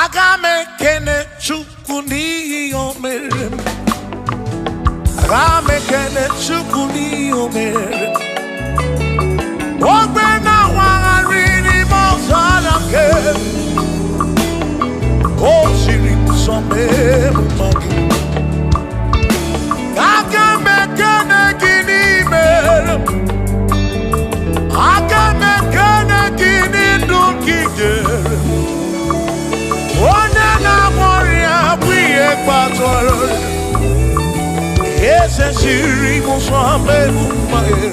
aga m ekene Chukwu n'ihi o mere m. Aga m ekene Chukwu n'ihi o mere m. Ogbe na-awagharị n'ime ọzara nke m. O siri m nsọ mee m mma gị. Aga m ekene gị n'ime m. Aga m ekene gị n'ndụ gị nyere m. Onye na-amụrịa bụ ihe kpatara eze siri m nsọ mee m mma gị.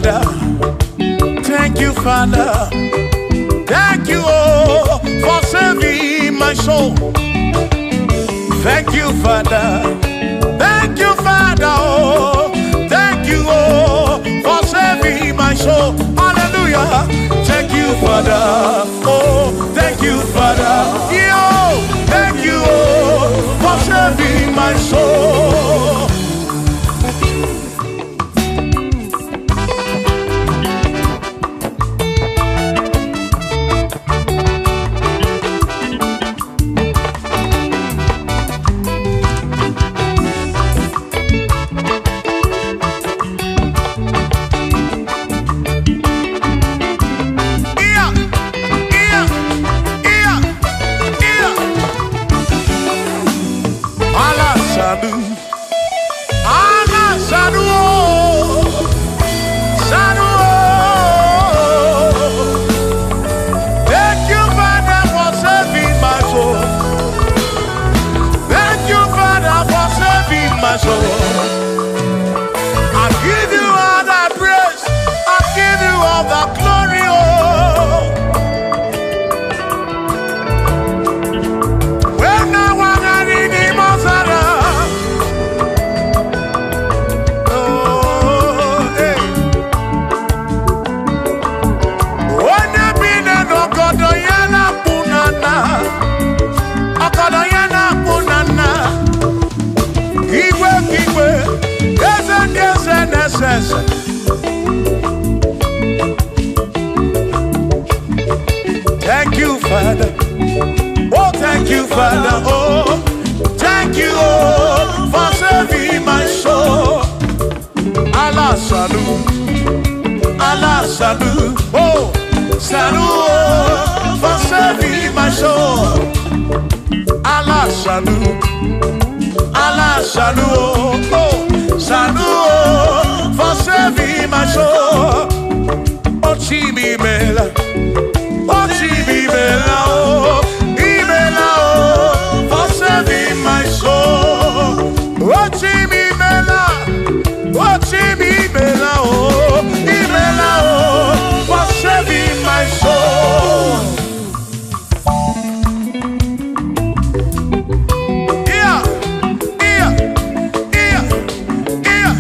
Father. Thank you, Father. Thank you, oh, for saving my soul. Thank you, Father. Thank you, Father. Oh, thank you, oh, for saving my soul. Hallelujah. Thank you, Father. Oh, thank you, Father. Yo, thank you, oh, for saving my soul. Thank you, Father. Oh, thank you, Father. Oh, thank you, oh, for saving my soul. Allah salut, Allah salut. Oh, salut, oh, for saving my soul. Allah salut, Allah salut. Oh, salut, oh, for saving my soul. Oh, Chimi Mela. Oh, Chibibela, oh, Ibela, oh, for saving my soul. Oh, Chibibela, oh, Ibela, oh, for saving my soul. Yeah, yeah, yeah, yeah.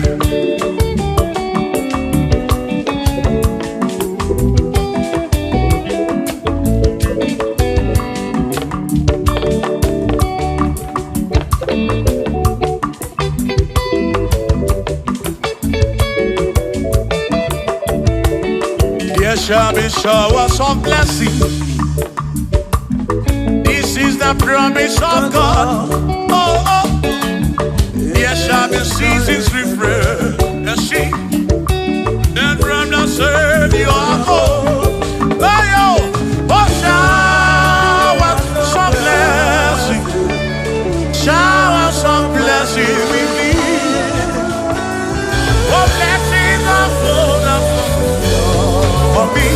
There shall be showers of blessing. This is the promise of God. Oh, oh. There shall be seasons refreshing. Then from the Savior, oh, oh, oh, showers of blessing. Showers of blessing we need. Oh, blessings are full of for me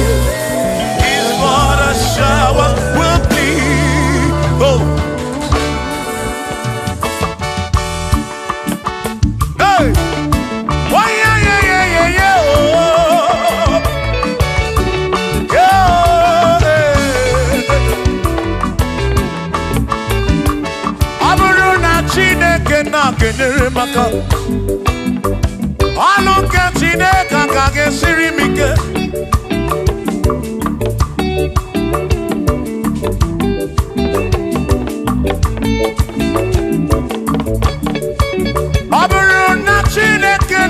is what a shower will be. Oh, hey, oh yeah, yeah, yeah, yeah, yeah. Oh, yeah. Aburu na Chineke na kenere maka. Alunke Chineke kage siri mike. Chineke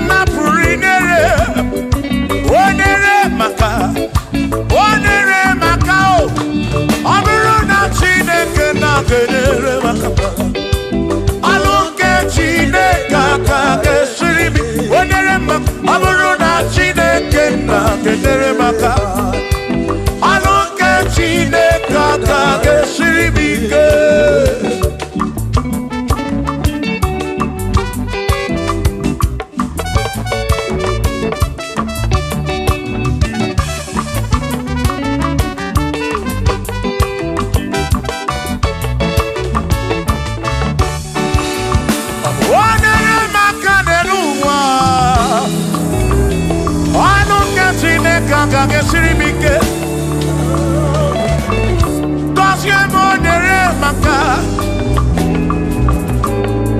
ga-esiri m ike. Gọzie m nyere m aka.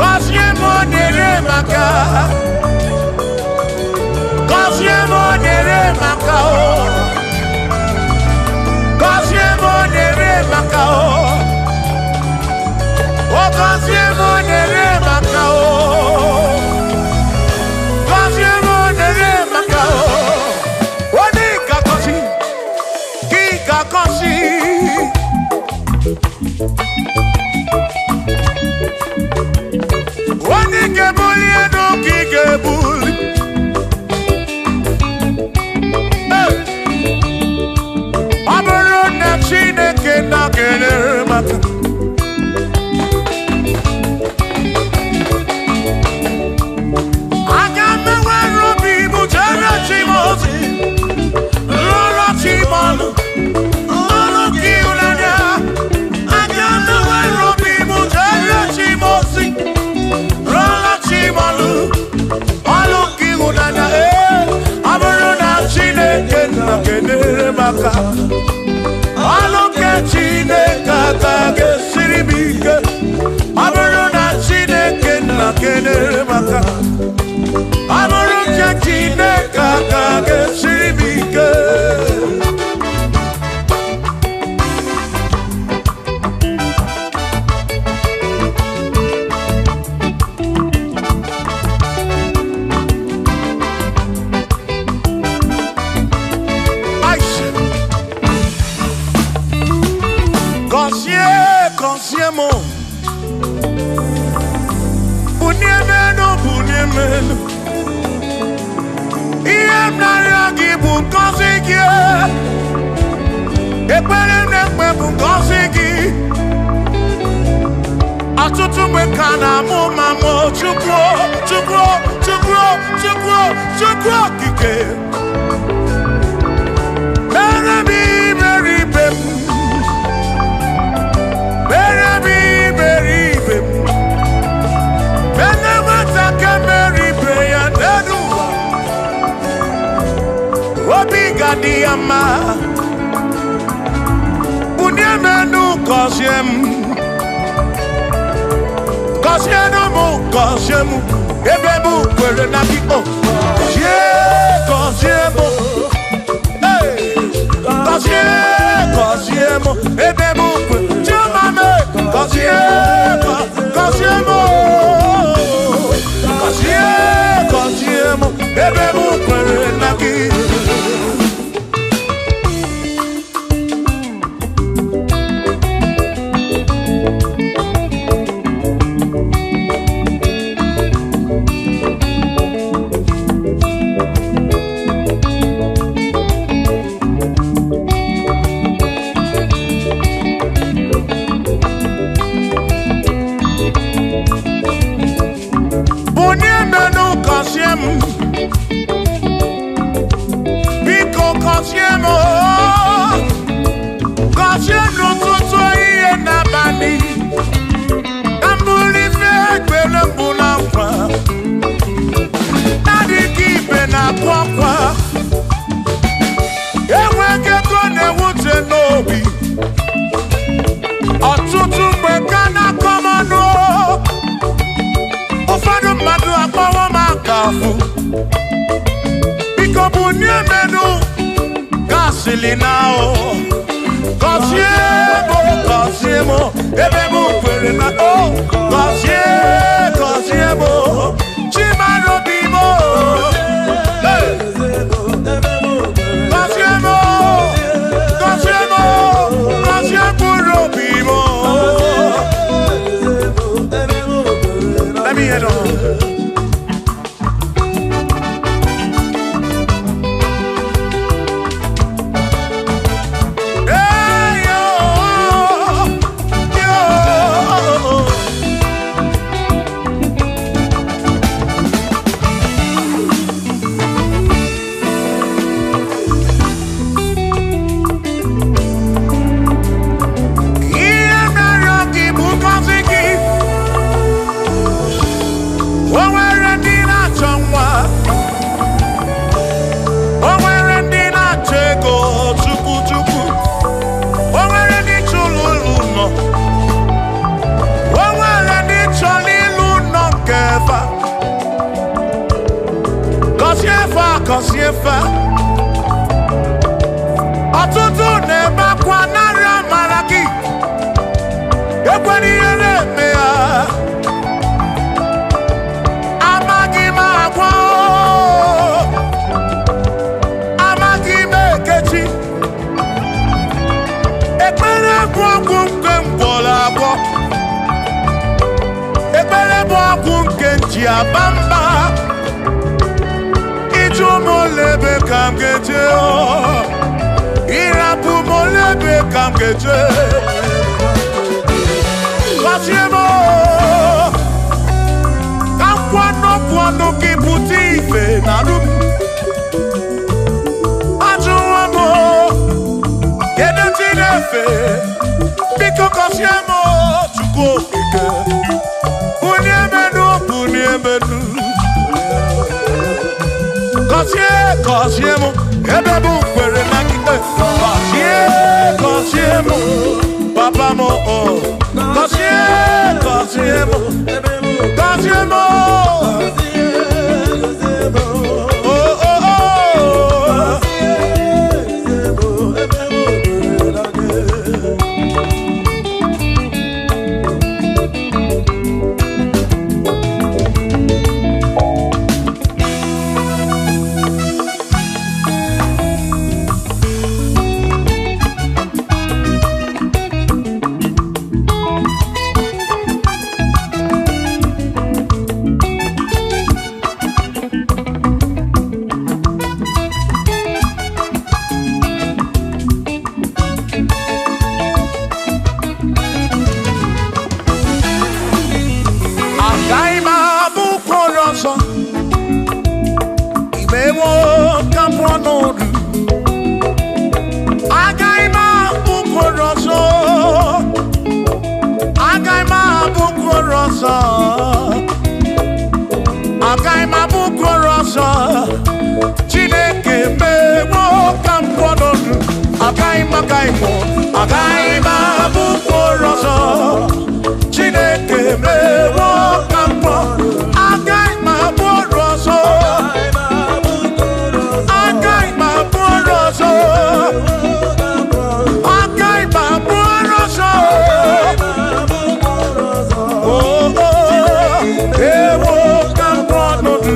Gọzie m nyere m aka. Gọzie m nyere m aka. Gọzie m nyere m aka. Gọzie m nyere m aka. Gọzie m nyere m aka. Onye ga-agọzi, gị ga-agọzi. Onye ga-ebuli elu, gị ga-ebuli. Ọ bụrụ na Chineke na-enyere m aka, aga m enwere obi m jere chi m ozi, rụọrọ chi m ọrụ, ọrụ gị ịhụnanya. Aga m enwere obi m jere chi m ozi, rụọrọ chi m ọrụ, ọrụ gị ịhụnanya. Ọ bụrụ na Chineke na-enyere m aka, ọrụ nke Chineke aka ga-esiri m ike. Ọ bụrụ na Chineke na-enyere m aka, ọ bụrụ nke Chineke aka ga-esiri m ike. Gọzie m, bunie m elu, bunie m elu. Ihe m na-arịọ gị bụ ngọzi gị. Ekpere m na-ekpe bụ ngọzi gị. Ọtụtụ mgbe ka na-amụ ma mụ Chukwu, Chukwu, Chukwu, Chukwu, Chukwu okike. Mere m iberibe m. Diyama, bunie m elu, gọzie m. Gọzie m, gọzie m, ebe m kwere na gị. Gọzie, gọzie m. Gọzie, gọzie m, ebe m kwere. Chioma m, gọzie, gọzie m. Gọzie, gọzie m, ebe m kwere na gị. Biko gọzie m, gọzie n'ụtụtụ ihe n'abalị. Ka m bụrụ ife ekpere mbụ na nkwa, na-adịghị ibe na-akwa akwa. Enweghị ego na-ewute n'obi, ọtụtụ mgbe ka na-akọ m ọnụ. Ụfọdụ mmadụ akpọwo m akafụ. Biko bunie m elu, gasịlị na o. Gọzie m, gọzie m, ebe m kwere na o. Gọzie, gọzie m, chimara obi m. Gọzie m, gọzie m, gọzie mkpụrụ obi m. Let me hear it. kosiefa ọtụtụ na-ebe akwa narị amara gị ekwere ihe na-eme ya amaghị m agwa amaghị m ekechi ekpere bụ ọgwụ nke mgbọrọ agwọ ekpere bụ ọgwụ nke nji aba mba ịjụ m olebe ka m ga-eje ịrapụ m olebe ka m ga-eje gọzie m ka nkwanọpụ ọnụ gị pụta ife na rum ajụwa m kedu ndị na-efe biko gọzie m Chukwu okike bunye menu gọzie m ebe bụ kwere na ikpe gọzie m papa m gọzie m gọzie m Chineke mewo ka m kwọnọdụ agaghị m abụ mkpụrụ ọzọ Chineke mewo ka m kwọnọdụ agaghị m abụ ọrụ ọzọ agaghị m abụ ọrụ ọzọ agaghị m abụ ọrụ ọzọ ewo ka m kwọnọdụ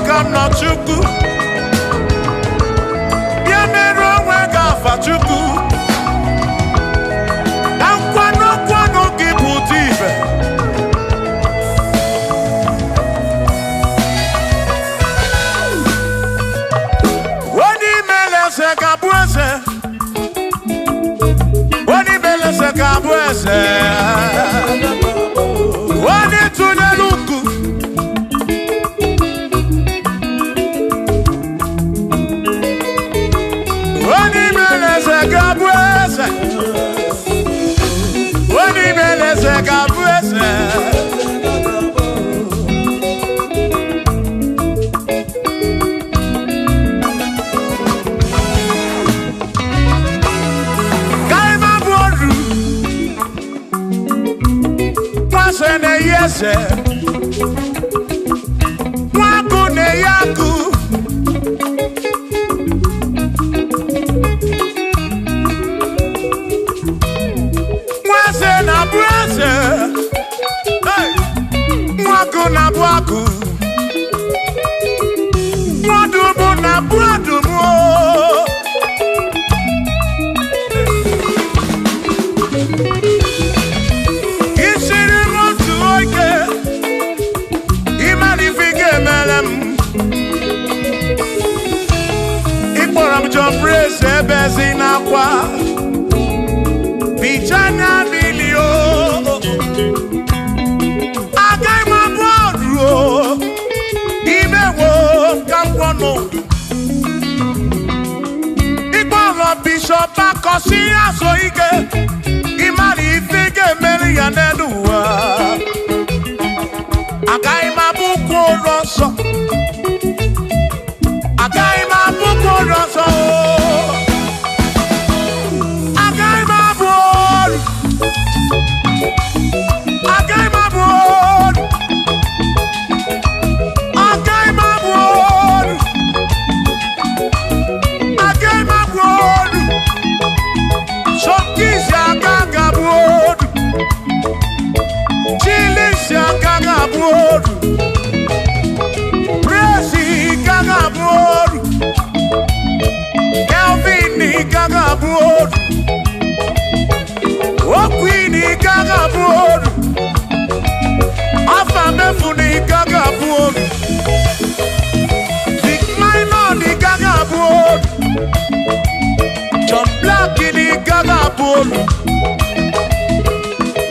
I'm not Chukwu bịa mere onwe gị afa Chukwu na nkwanụ gị pụta ibe onye imele eze ga-abụ eze onye imele eze ga-abụ eze onye tụnyere ukwu Mwaku ne yaku Mwase na bwase Mwaku na bwaku Mwadubu na bwadubu Ishiri mwaku akwa bichanya bilio agai maboro imewo kampono igboro bishop akosi aso ike imari ifige meri ya neduwa agai mabuko roso agai mabuko roso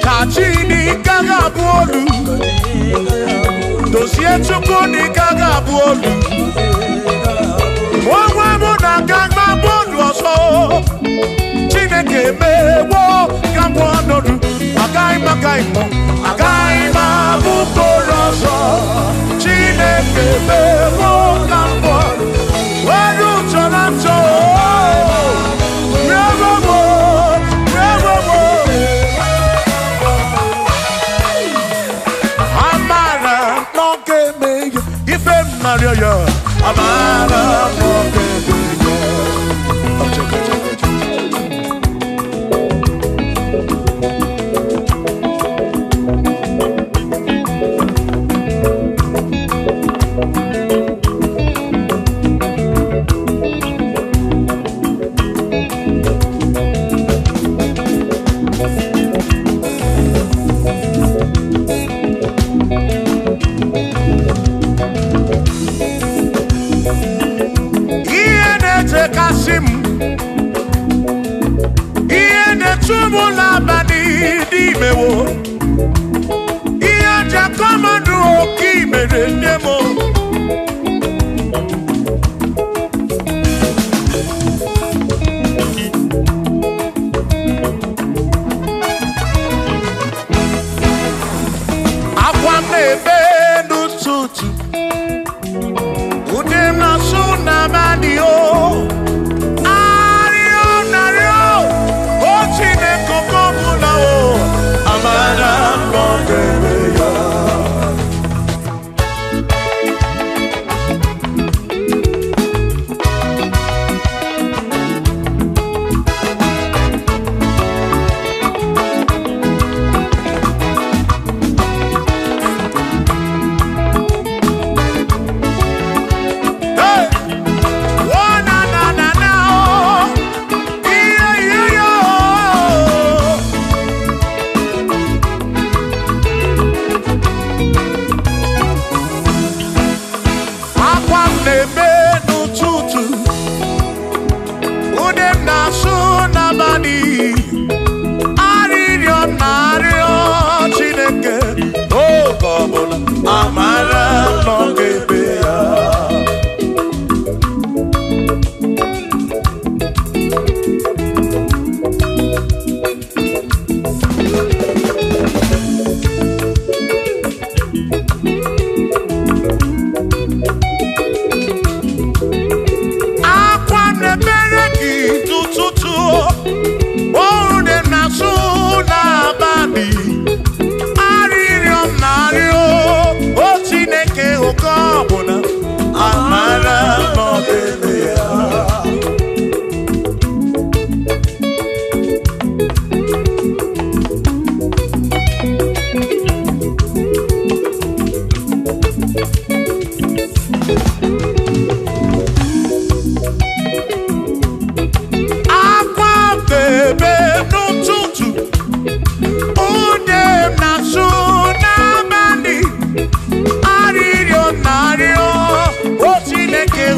Kachini gaga bolu, dosie chukuni gaga bolu. Wawa mona gaga bolu oso, chineke mewo gaga bolu. Agai ma bukoroso, chineke mewo gaga bolu. Waru chonacho. Amara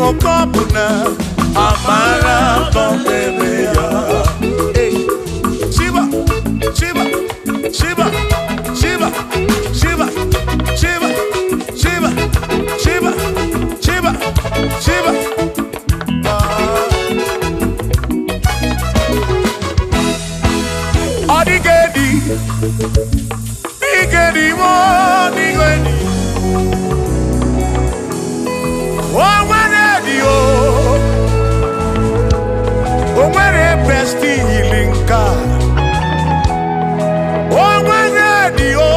Okobuna amara no bebe ya. Nigedi mo, nigedi. Omwere o. Omwere besti linka. Omwere o.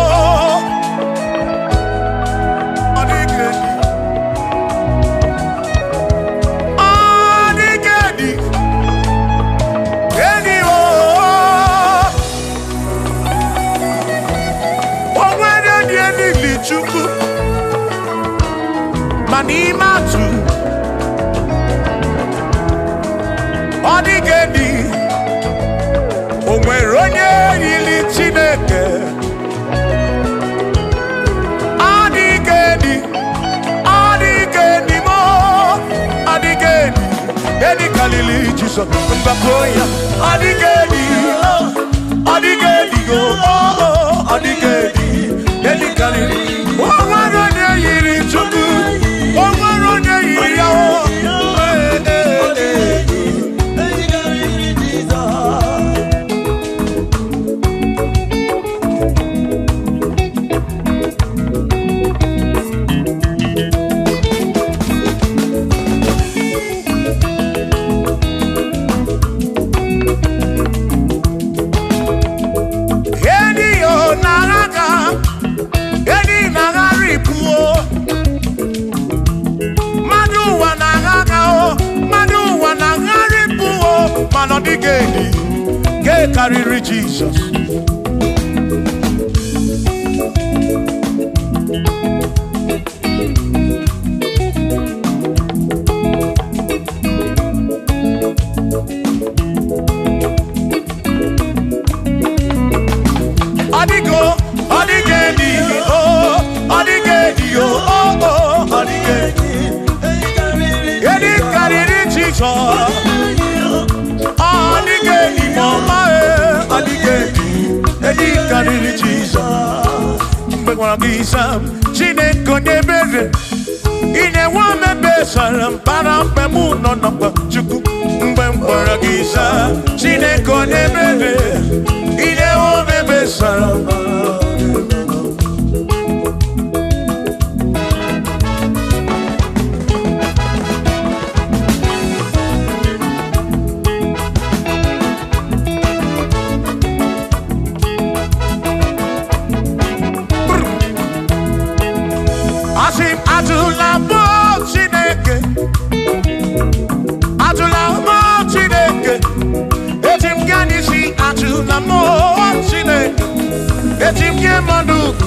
Manimatu Odigedi Onweronye yili Chineke Odigedi Odigedi mo Odigedi Edi kalili Jesus Mbakoya Odigedi Odigedi Odigedi Edi kalili Onweronye yili Chukwu Odigedi, get carry Jesus. Odigo, Odigedi, oh, Odigedi, oh, Odigedi, get carry Jesus. Odigedi mama Odigedi Edi kariri Jesus Mbekwana kisa Chineke nyebere Ine wame besara Mpara mpemu nonokwa Chukwu Mbekwana kisa Chineke nyebere Ine wame besara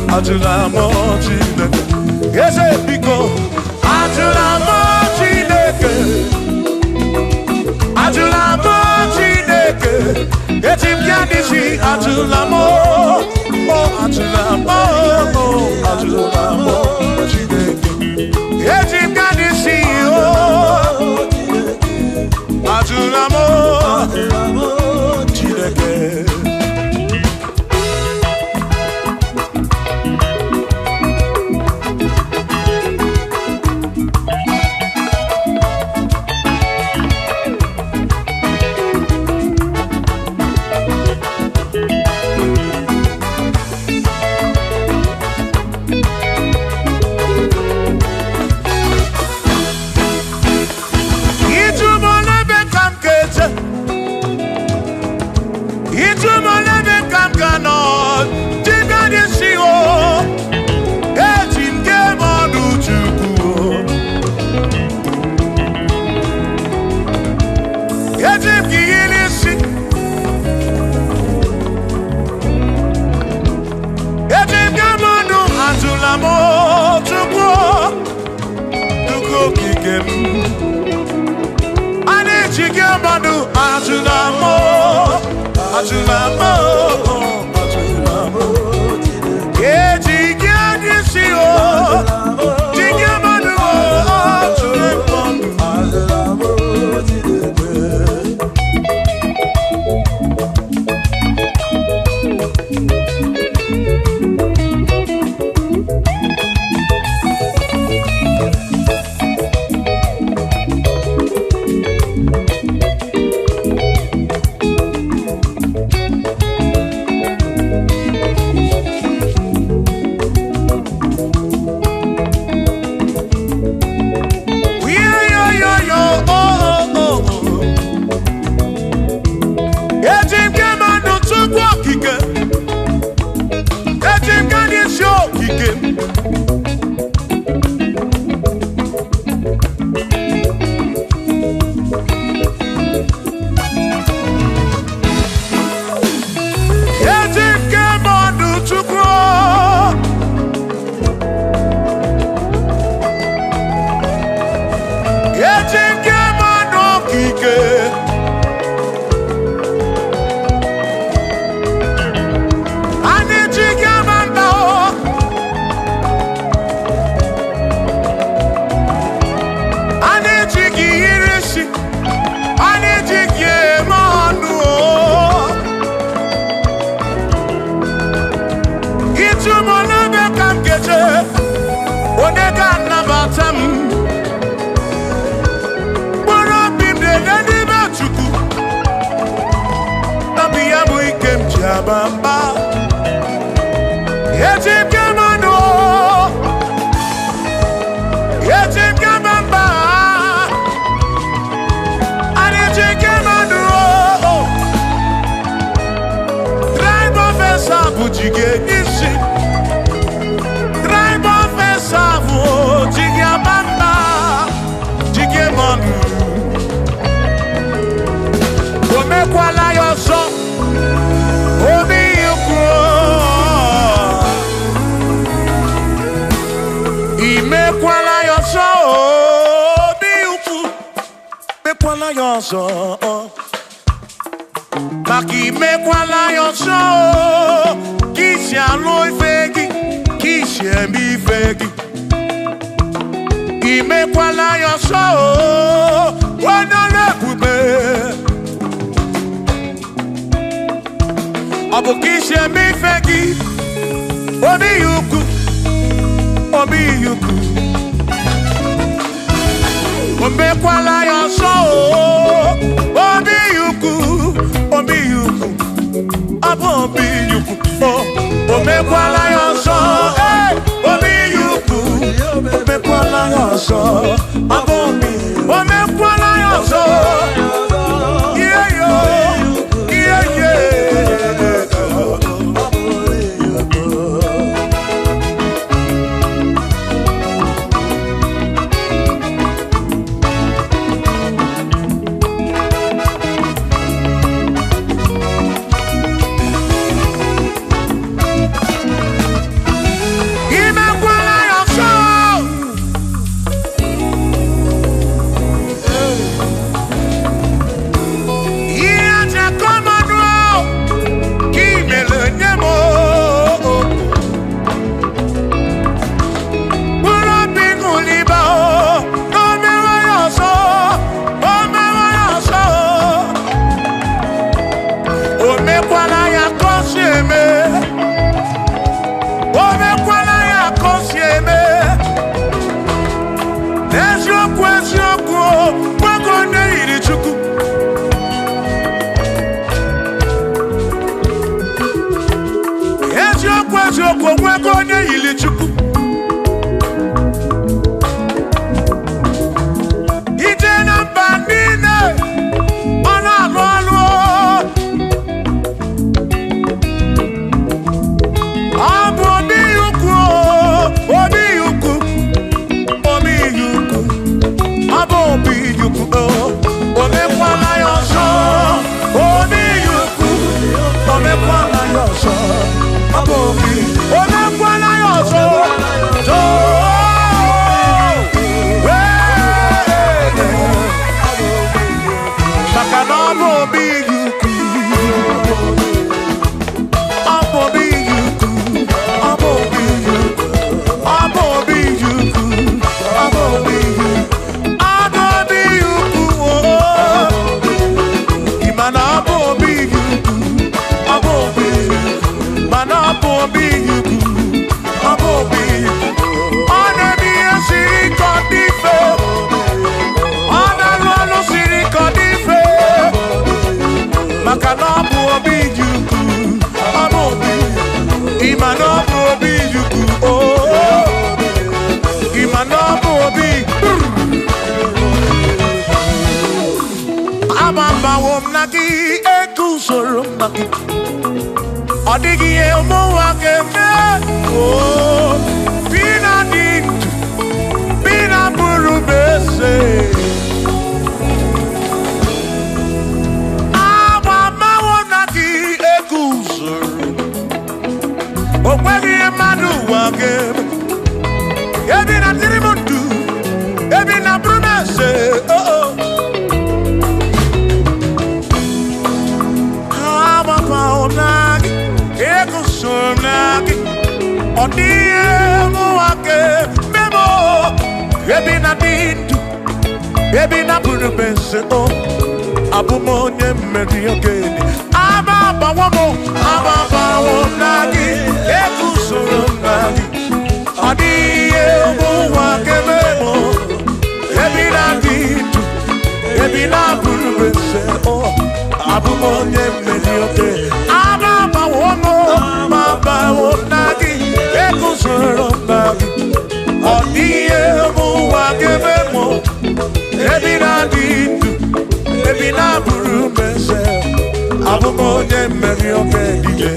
Atula mo Chineke, ese pico. Atula mo Chineke, atula mo Chineke. Etim yanisi atula mo, oh atula mo, oh atula mo Chineke. Etim yanisi oh, atula mo Chineke. bamba. Yetim kamano, yetim kamamba. Yetim kamano, drive officer bujige nisi, drive officer bujige bamba, jige manu. Ome kwala yoso, obi yukro. Ime kwala yoso, obi yukro. Me kwala yoso, maki me kwala yoso. Kishi aloi fegi, kishi emi fegi. Ime kwala yoso, wana lekube. Abu kishi emi fegi, obi yuku, obi yuku. Ombe kwala yoso, obi yuku, obi yuku. Abu obi yuku, ombe kwala yoso, obi yuku. Ombe kwala yoso, abu obi, ombe kwala yoso. Yeah yo, yeah yeah. Odigi emo wakeme, oh, bina dintu, bina burubese. Aba mawonaki ekusuru, okwegi emadu wakeme. Ebina tirimutu, ebina burubese, oh oh. Aba mawonaki. Sonaki, odie muake memo, ebina dintu, ebina burubese o, abumonye mediogeni, ababa wonagi, ekusonagi, odie muake memo, ebina dintu, ebina burubese o, abumonye mediogeni, ababa Abumonye meri oge dije.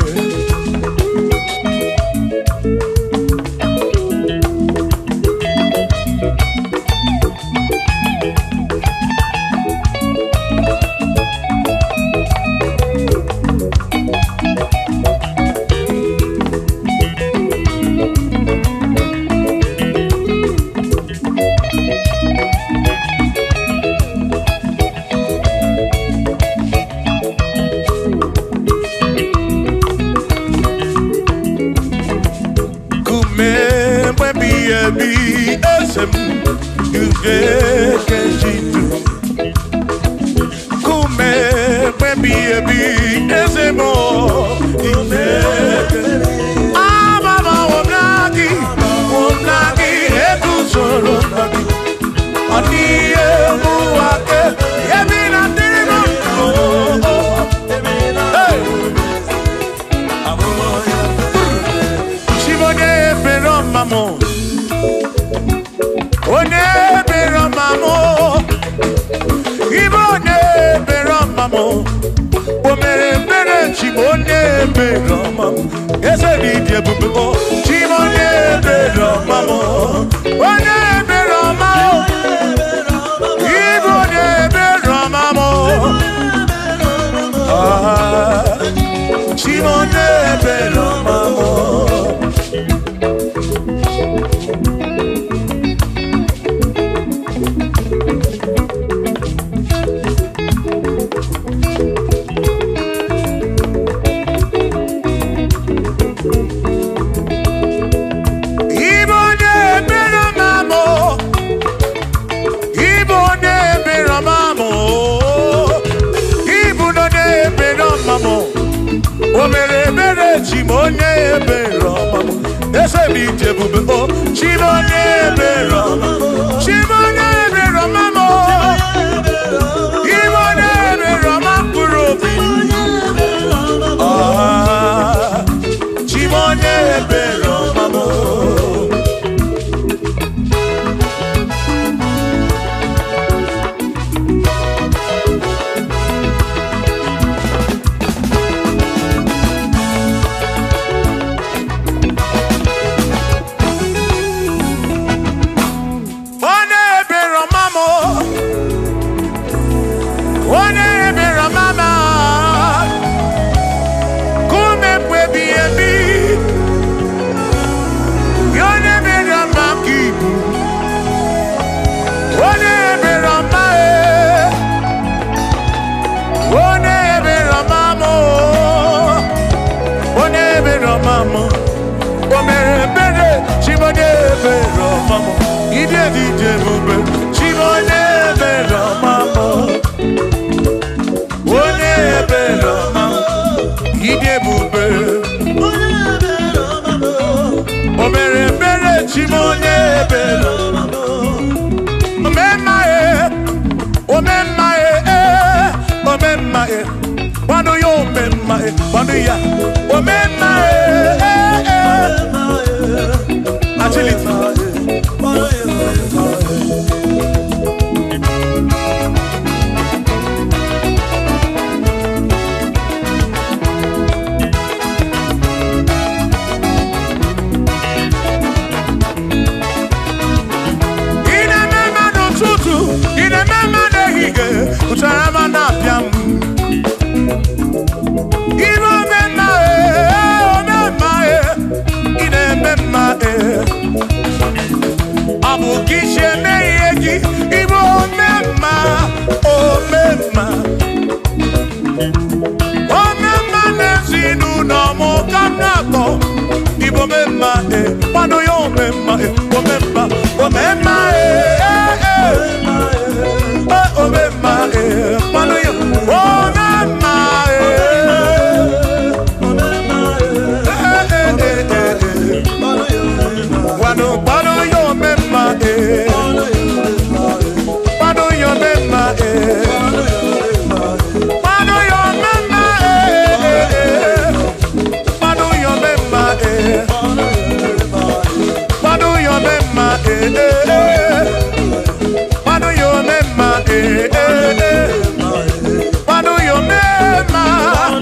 Why do you make my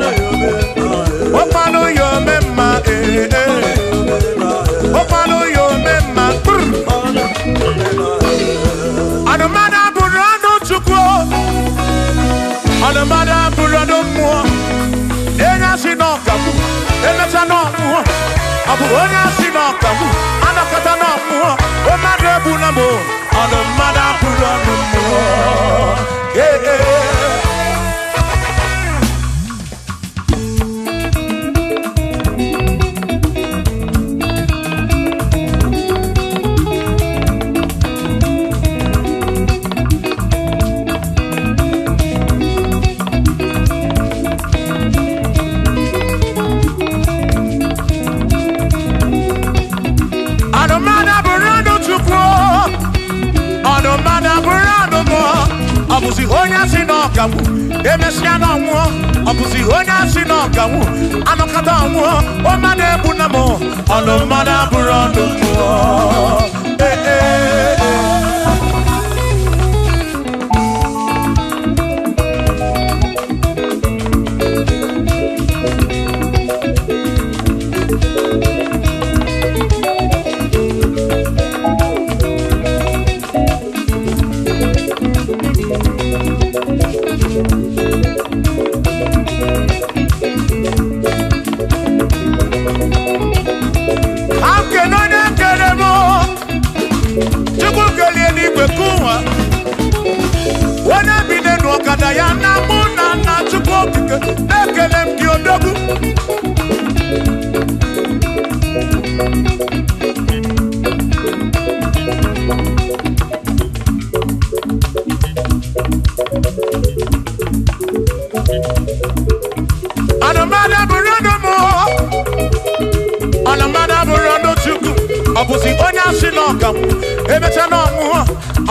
Abu onya sinokamu, anakata na muo, o madebu na mo, ono madabu na muo. Yeah, yeah. Abuzi onya sinokamu, emesiana mo. Abuzi onya sinokamu, anokata mo. O madebu na mo, ono madaburando mo. Eh eh. Abuzi onya sinokamu, emechana mu.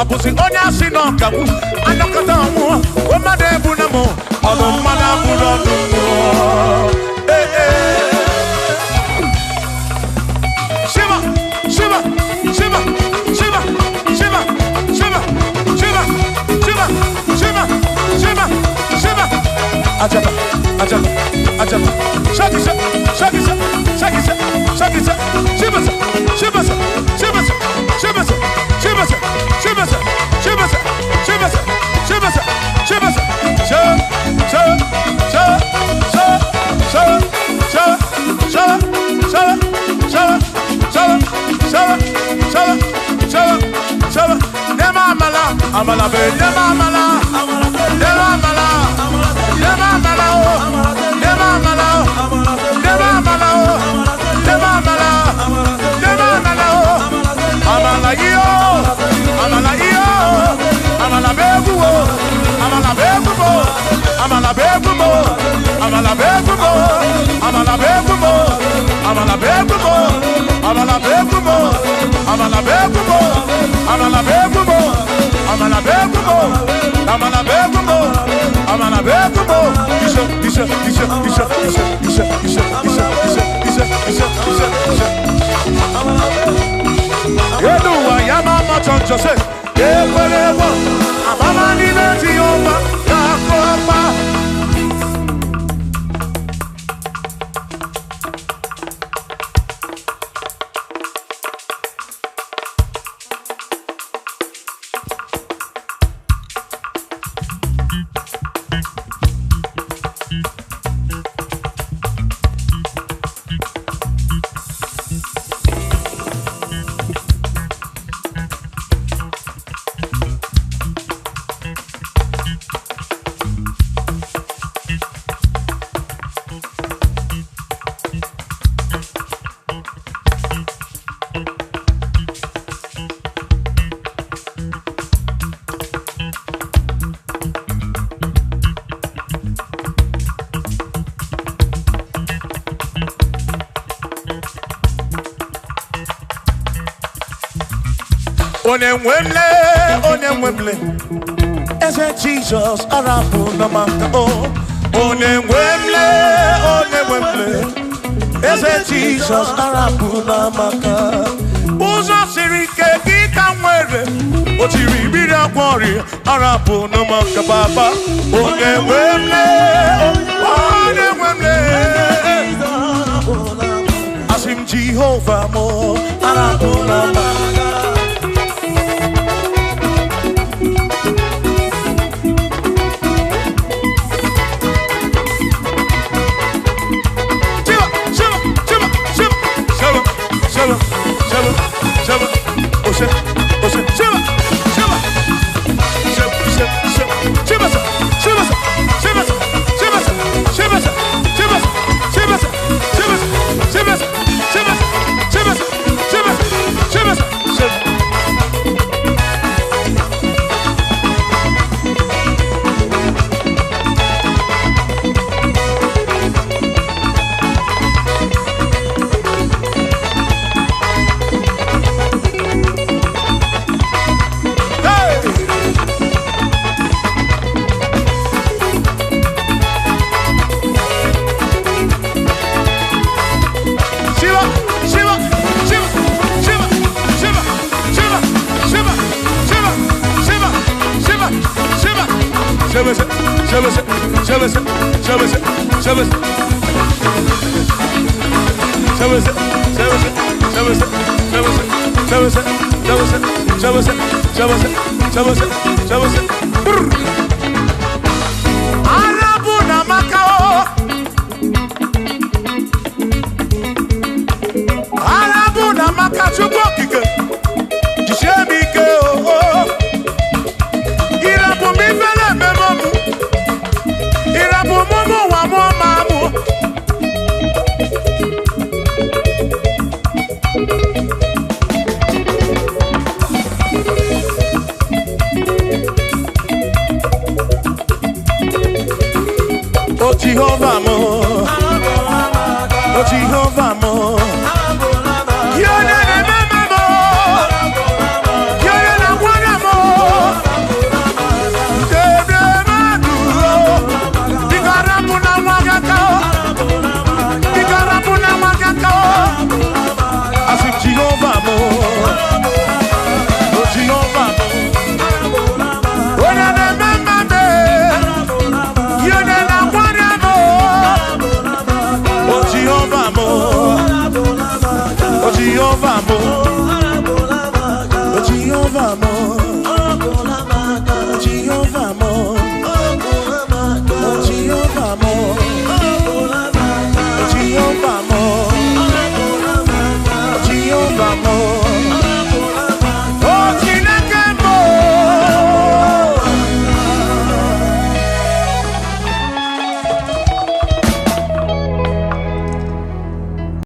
Abuzi onya sinokamu, anokata mu. O madebu na mo, ono madaburando mo. Eh eh. Shiva, Shiva, Shiva, Shiva, Shiva, Shiva, Shiva, Shiva, Shiva, Shiva, Shiva. Ajaba, ajaba, ajaba. Shakisa, shakisa, shakisa, shakisa. Shiva, Shiva, Shiva, Shiva, Shiva, Shiva, Shiva, Shiva, Shiva, Shiva, Amala be, nema amala, nema amala, nema amala, nema amala, nema amala, nema amala, nema amala, amala iyo, amala iyo, amala begumo, amala begumo, amala begumo, amala begumo, amala begumo, amala begumo, amala begumo, amala begumo, amala begumo. Amala begumo, amala begumo, amala begumo. Isha. Yeduwa yamama chonjose, ekwerewo, amama ni beti yoma, yakopa. Onemwemle, ese Jesus arapu na maka o. Onemwemle, ese Jesus arapu na maka. Uzo sirike kika mwere, otiri bira kwori arapu na maka baba. Onemwemle, asim Jehovah mo arapu na maka. Shiva, Oh Jehovah mo, oh Jehovah mo, yone ne mama mo, yone na wana mo, dede madu, digarabu na wagaka, digarabu na wagaka, asi Jehovah mo, oh Jehovah mo, yone ne mama me, yone na Jehovah mo, oh Jehovah mo, oh Jehovah mo, oh Jehovah mo, oh Jehovah mo, oh Jehovah mo, oh Jehovah mo.